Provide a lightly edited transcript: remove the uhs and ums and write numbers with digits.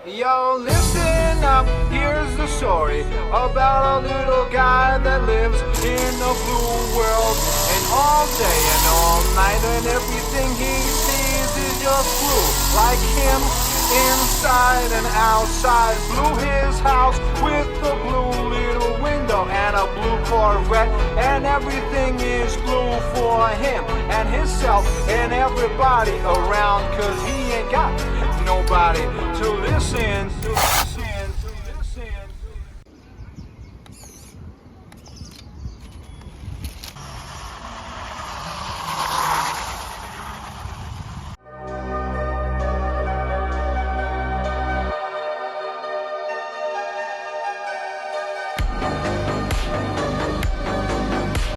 Yo, listen up, here's the story about a little guy that lives in a blue world. And all day and all night and everything he sees is just blue. Like him, inside and outside. Blue his house with a blue little window and a blue Corvette. And everything is blue for him and himself and everybody around, 'cause he ain't got nobody to listen to.